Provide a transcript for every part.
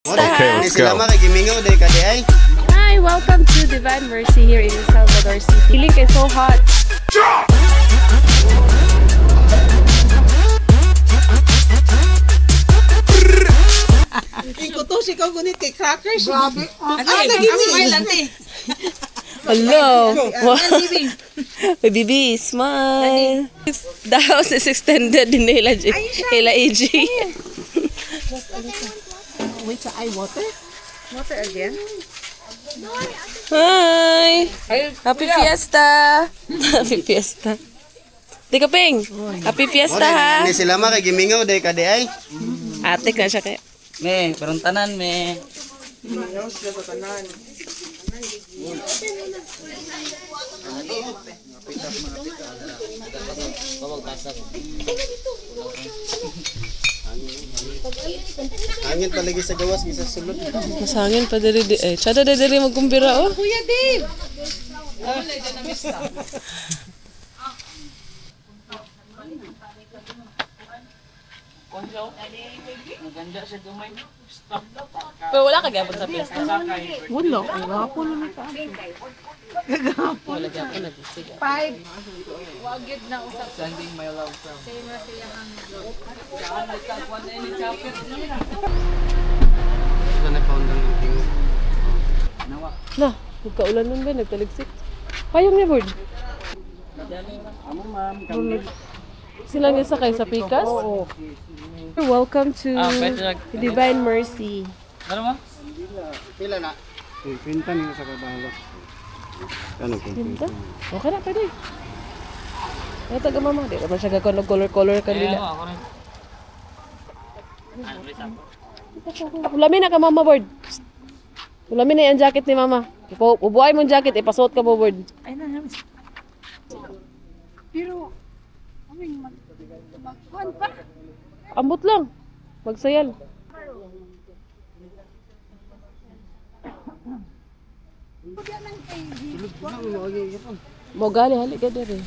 Okay, let's go. Hi, welcome to Divine Mercy here in Salvador City. Feeling is so hot. Ikutos ikaw gunit kay crackers. Grabe. Hello. Baby, smile. The house is extended in Ela AG. Wait, sa eye water? Water again? Hi. Happy Fiesta. Happy Fiesta. Di ka, Ping. Happy Fiesta, ha? Hindi sila makigimingaw day ka di ay. Atik na siya kaya. Me, pero tanan me. Hangin palagi sa gawas gisa sulod. Masangin pa diri di eh. Tsada diri magkumbira, oh. Kuya Dave! Maganda siya gamay. Pero wala ka gyapon sa fiesta. Wala, ang gapon na ito. Wala gyapon na sige. Sending my love from. Wala na paundang ng tingog. Na, nagkaulan nun ba? Nagtaligsik. Payong niya, Board. Amo ma'am. Silang isa kayo sa Pikas? Welcome to Divine Mercy. Ano mo? Pila na? Pinta niyo sa kabalo. Ano po? Pinta? Okay na, pwede. Kaya taga mama, di naman siya gagawin color-color kanila. Ako rin. Ulamin na ka, mama, Board. Ulamin na yung jacket ni mama. Ubuhay mo yung jacket, ipasuot ka mo, Board. Ay na, namis. Pero, magkuhan pa. Ambot lang. Magsayal. Mogali, hali ka diri.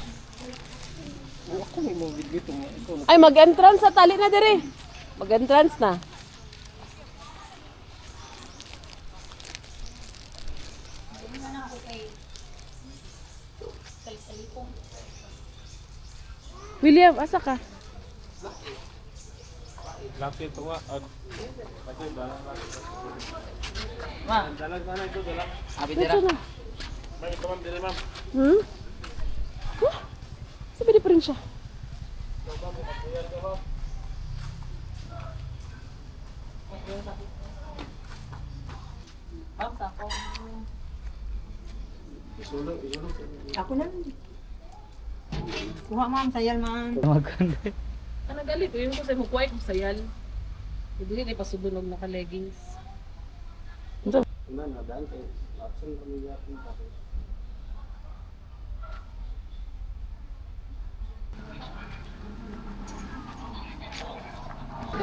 Ay, mag-entrance sa tali na diri. Mag-entrance na. William, asa ka? Ma. Abi dira. Ito na. Hmm? Huh? Sabi di pa rin siya. Ako na. Kuha ma'am, sayal ma'am. Maganda. Ano galit? Yung ko sa'yo, magkuhay kong sayal. Hindi na ipasudunog na ka-leggings. Na daan kay absent kami yapon pa.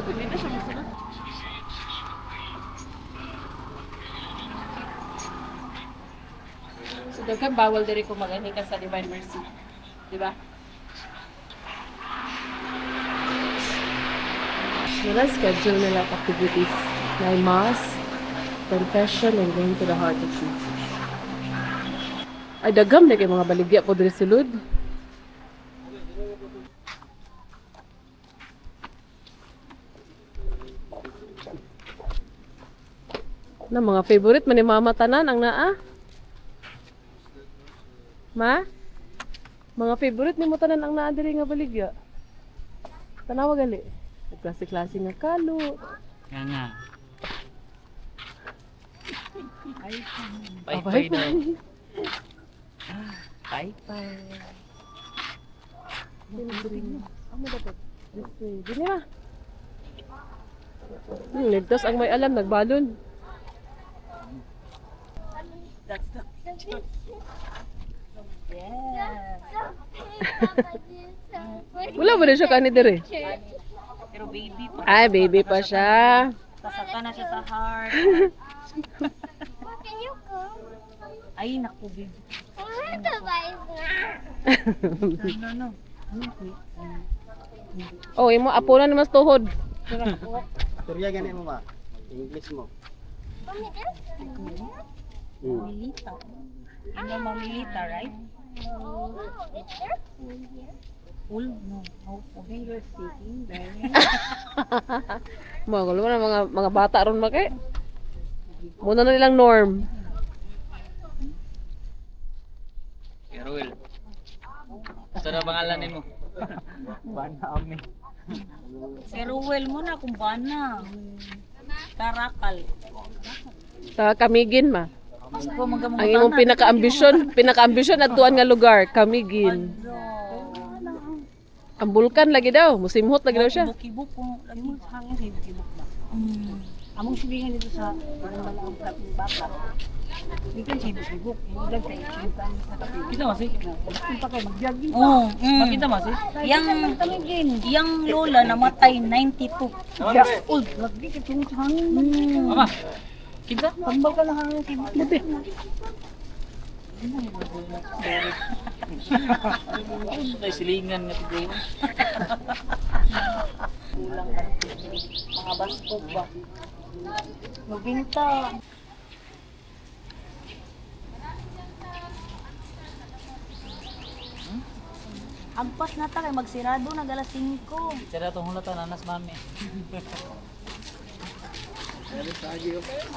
Hindi na siya masunod. So, daghan bawal diri kung mag-aning ka sa Divine Mercy. Diba? Wala schedule nila activities. May mass, confession, and going to the heart of Jesus. Ay, dagam na kay mga baligya po diri sulod. Na mga favorite man ni mama tanan ang naa. Ma? Mga favorite ni mo tanan ang naa diri nga baligya. Tanawa gali. Klase-klase nga kalo. Nga nga. Bye Bye daw. Bye bye. Ano dapat? This way. Dini ma. Ligtas ang may alam, nagbalon. Wala mo na siya kani dire. Pero baby pa. Ay, baby pa siya. Sasaka na siya sa heart. Ay, naku baby. No. Oh, imo apo na naman tuhod. Turya gani mo ba? English mo. Mamilita. You know mamilita, right? Full? No. No. Finger speaking. Mga gulo na mga bata ron maki. Muna na nilang norm. Ruel. Ito na pangalanin mo. Si Ruel mo na kung bana. Karakal. Sa Kamigin ma. Mas ko magamang Ang imong pinaka-ambisyon at tuwan nga lugar, Kamigin. Ang bulkan lagi daw, musimhot lagi daw siya. Bukibuk ko. Lagi mo hangin sa bukibuk na. Among silingan dito sa parang malaking bata. Dito sa bukibuk. Ilag kayo sintan sa kape. Kita masih. Punta kayo mag-jogging. Oo. Kita masih. Yang lola namatay 92. Ya, Old, lagi ka tungo sa hangin. Mama. Kita. Tambal ka lang hangin sa buti. Ay silingan nga tigay mo. Mga baskog ba? Magbinta. Agpas na ta kay magsirado na alas 5. Cara tong hulatan anas mami.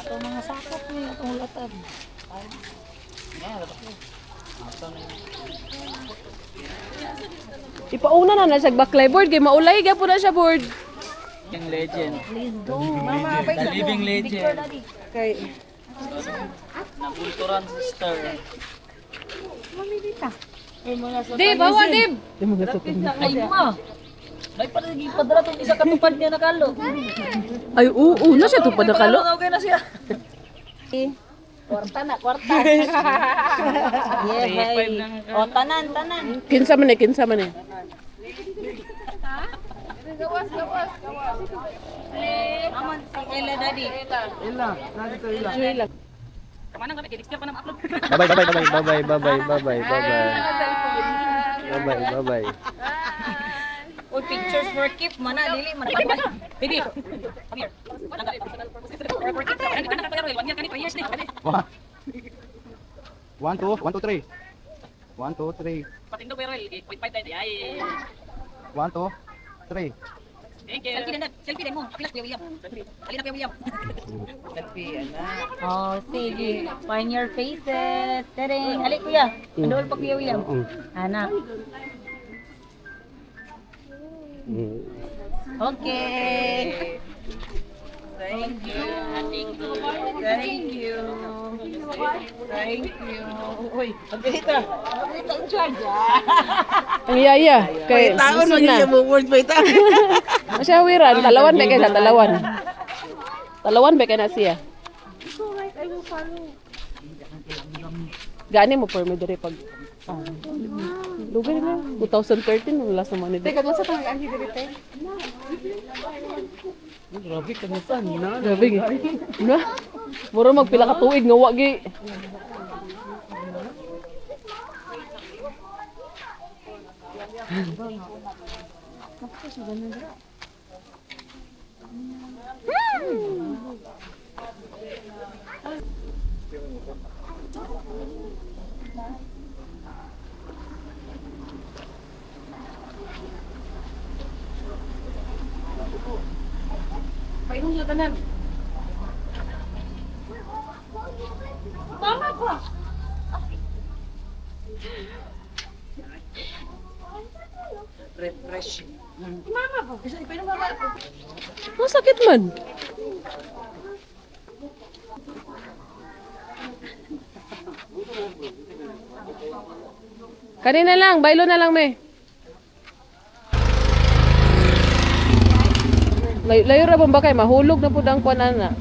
Ato mga sakop ni atong hulatan. Ya, dapat ko. Ato na yun. Ipauna na siya baklay board, kay maulay gyapon na siya board. Yung legend. Please do. Mama, The living legend. picture daddy. Kay Nabulturan sister. Dib, bawa Dib. Ay ma. Dai pa lagi padala tong isa ka tupad niya nakalo. Ay oo, na siya tupad na kalo. Okay na siya. Kwarta na, kwarta. Yeah, o, tanan. Kinsa man eh. Aman, si Ella daddy. Mana kami kidix pa na upload. Bye. Uy, pictures for keep, mana, dili, mana. Baby. Come here. One, two, three. 1, 2, 3. Patindo pero 8.5 tayo. Ay. 1, 2, 3. Thank you. Selfie din mo. Akilas Kuya William. Alina Kuya William. Oh, sige. Find your faces. Tering. Ali, kuya. Andol pa Kuya William. Anak. Okay. Thank you. Thank you. Thank you. Uy, pagkita. Pagkita ang charge. Ang yaya, kay susunod na. Masyawiran, talawan ba kaya talawan? Talawan ba kaya na siya? Gani mo for me diri pag lugar na 2013 wala sa mga nito. Teka, sa tang ang diri te. Grabe ka nisan na. Grabe gi. Na. Mura magpila ka tuig nga wa gi. Painom na tanan. Mama ko. Refresh. Mama ko. Isa ipainom mama ko. Oh, sakit man. Kanina lang, baylo na lang me. Layo ra ba kay mahulog na pud ang kuan ana.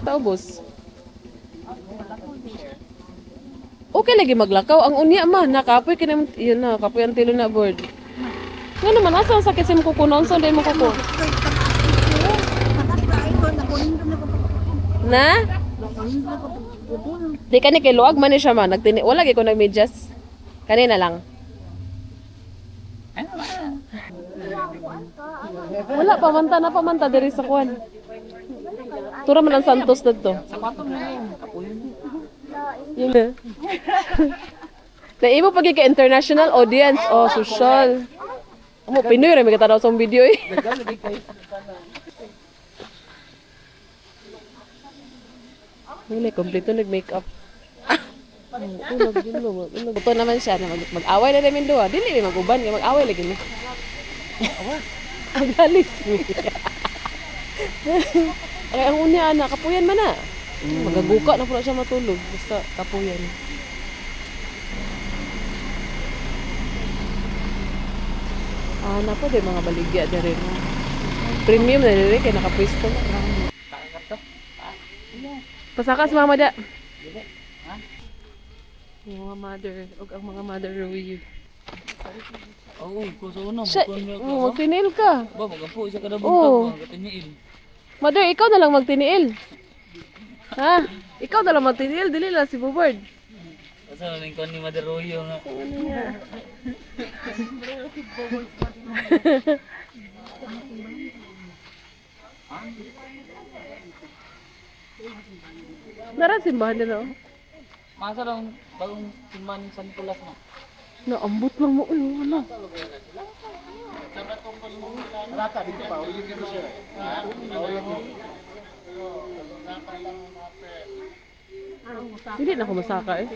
Taubos. Okay lagi maglakaw ang unya man nakapoy kini yun na kapoy ang tilo na board. Nga naman asa ang sakit sim kukunon so din mo kuko. Na? Di kani kay luag man ni siya man nagtini wala gyud ko nagmedyas. Kanina lang. Wala pamanta na pamanta diri sa kuan. Tura man ang Santos na to. Yung na imo pag ka international audience o social. Mo Pinoy ra may katanaw sa video eh. Wala kompleto nag-makeup. Ito naman siya na mag-away na namin doon. Dili may mag-uban, mag-away lagi ni. Ang galit mi. Ay ang unya ana kapuyan man na. Magaguka na pula siya matulog basta kapuyan. Na po din mga baligya na rin. Premium na rin kaya nakapwesto. Pasakas mama da. Yung mga mother, o ang mga mother review. Oo, kuso na. Siya, magtiniil ka. Ba, magapo, isa ka na Oo. buntag, katiniil. Mother, ikaw na lang magtiniil. Ha? Ikaw na lang magtiniil, dili lang si Bubard. Kasi namin ko ni Mother Royo nga. Nara simbahan nila. Masa lang, bagong simbahan ng San Nicolas mo. Naambot lang mo. Uy, wala. Rata dito pa, ulit dito siya. Hindi na ako masaka eh.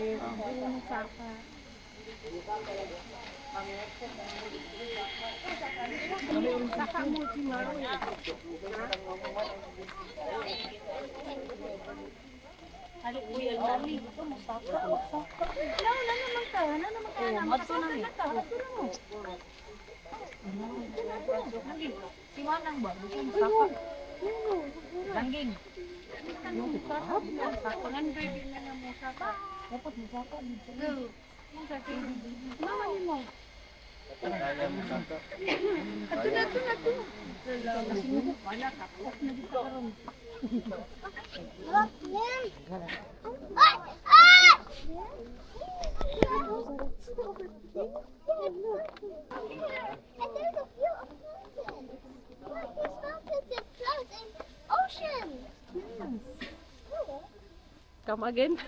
Come again?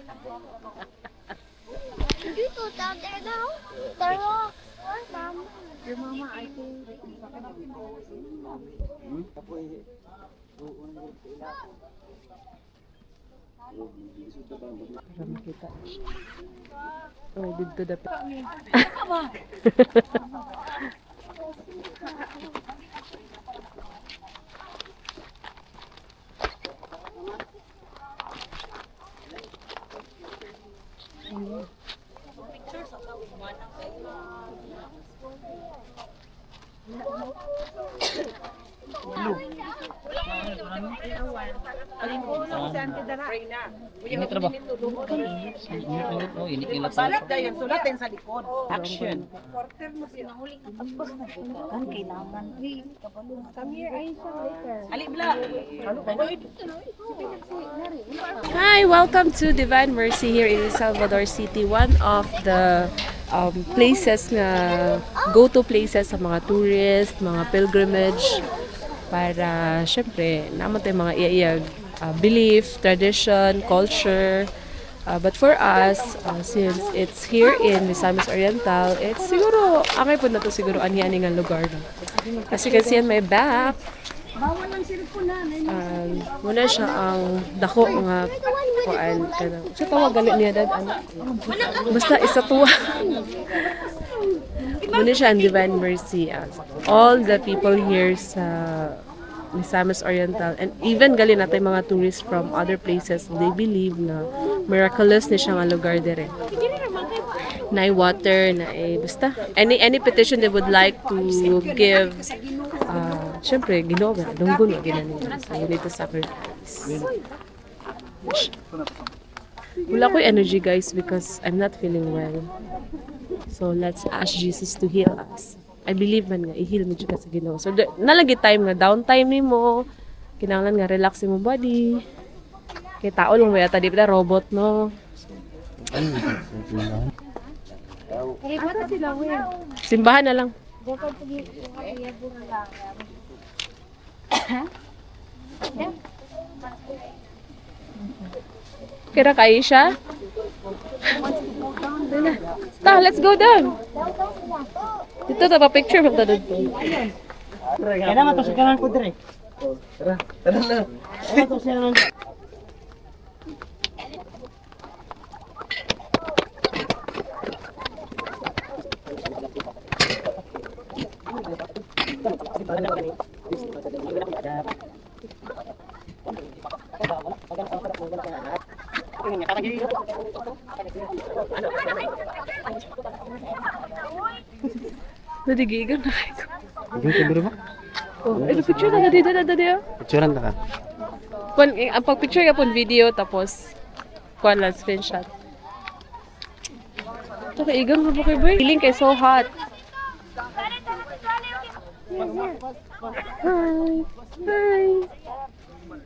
Did you go down there now? There are. Mom. Your mama, I think. Para makita. Oh, dito dapat. Init na ba? Init nila sa Sulatin sa likod. action. Hi, welcome to Divine Mercy here in Salvador City. One of the places na go-to places sa mga tourist, mga pilgrimage para syempre naman tayo mga iayag belief, tradition, culture. But for us, since it's here in Misamis Oriental, it's siguro, angay po na to siguro anyani nga lugar. No? As you can see on my back, muna siya ang dako nga kuan kanang sa tawag gali niya dad ano basta isa tuwa muna siya ang Divine Mercy. All the people here sa Misamis Oriental and even gali natin mga tourists from other places, they believe na miraculous ni siya nga lugar dire. Na water na basta any petition they would like to give. Siyempre, Ginoo ba? Dunggo na ginani. So, you need to sacrifice. Wala ko energy, guys, because I'm not feeling well. So, let's ask Jesus to heal us. I believe man nga, i-heal mo dyan sa Ginoo. So, nalagi time nga, downtime ni mo. Kinahanglan nga, relax mo body. Kaya tao lang, may di ba robot, no? Simbahan na lang. Kira kayo siya? Ta, let's go down. Dito ta pa picture mo ta dito. Kaya naman to sa kanan ko dire. Tara na. Kaya to sa kanan. Nadigigan na kayo. Hindi ko biro mo. Oh, ito picture na dito. Picturean ta ka. Ang pag-picture ka po video tapos kuha lang screenshot. Ito kaigang mo kayo boy. Feeling kay so hot. Hi.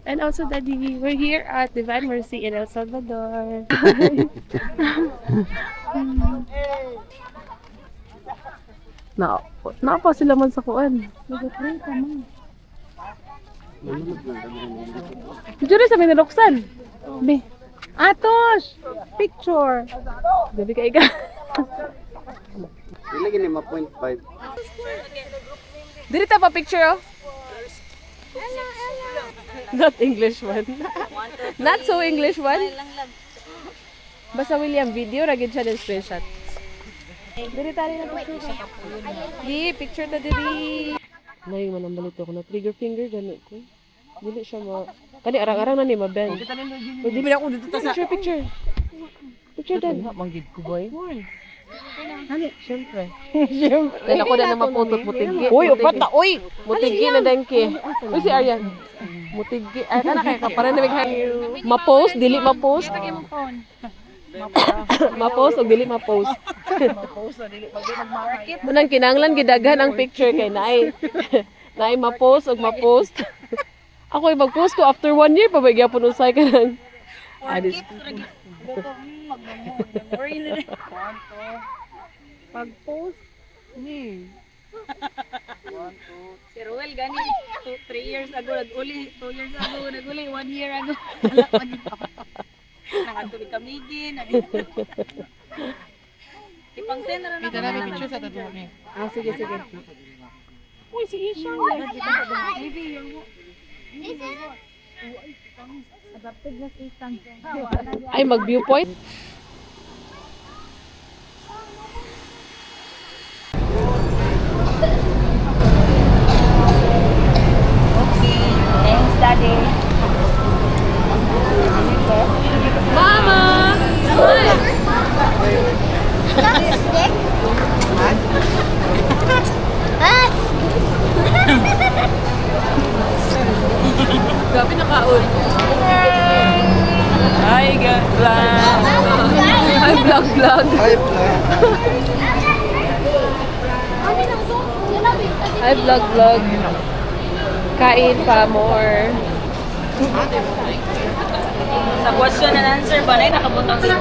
And also Daddy, we're here at Divine Mercy in El Salvador. Na pa sila man sa kuan. Diyan sa may naluksan. Be. Atos! Picture! Gabi ka ika. Dili gini ma 0.5. Dili ta pa picture oh. Not English one. Not so English one. Basta William video ragid siya ng screenshot. Dili tali na picture. Di picture ta diri. Nay man ang balito ko na trigger finger gani ko. Dili siya mo. Kani arang-arang na ni mabend. Di ba ako dito ta sa picture. Picture dan. Manggid ko boy. Hani, syempre. Syempre. Ako na maputot mutigi. Uy, upat na, uy! Mutigi na danke. Uy si Aryan. Mutigi. Ay, kana kay ka para namig ma-post, dili ma-post. Ma-post o dili ma-post. Manang kinanglan gidaghan ang picture kay naay. Naay ma-post o ma-post. Ako ay mag-post ko after 1 year pa ba gyapon usay ka nang. Pag-post, si Ruel gani 3 years ago nag-uli, 2 years ago nag-uli, 1 year ago. Wala pa din pa. Nakatubig kamigin. Ipang-send na lang. Dala may picture sa tatlo ni. Ah, sige. Uy, si Isha. Adapted na si Isha. Ay, mag-viewpoint. Thanks, Daddy. Mama! Stick? Gabi nakaon. Hi, vlog. Hi, vlog. Hi, vlog. Kain pa more. Sa question and answer ba na nakabutang dito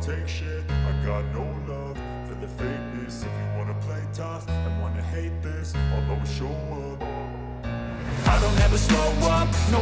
Take shit, I got no love for the fakeness. If you wanna play tough and wanna hate this, I'll always show up. I don't ever slow up, no.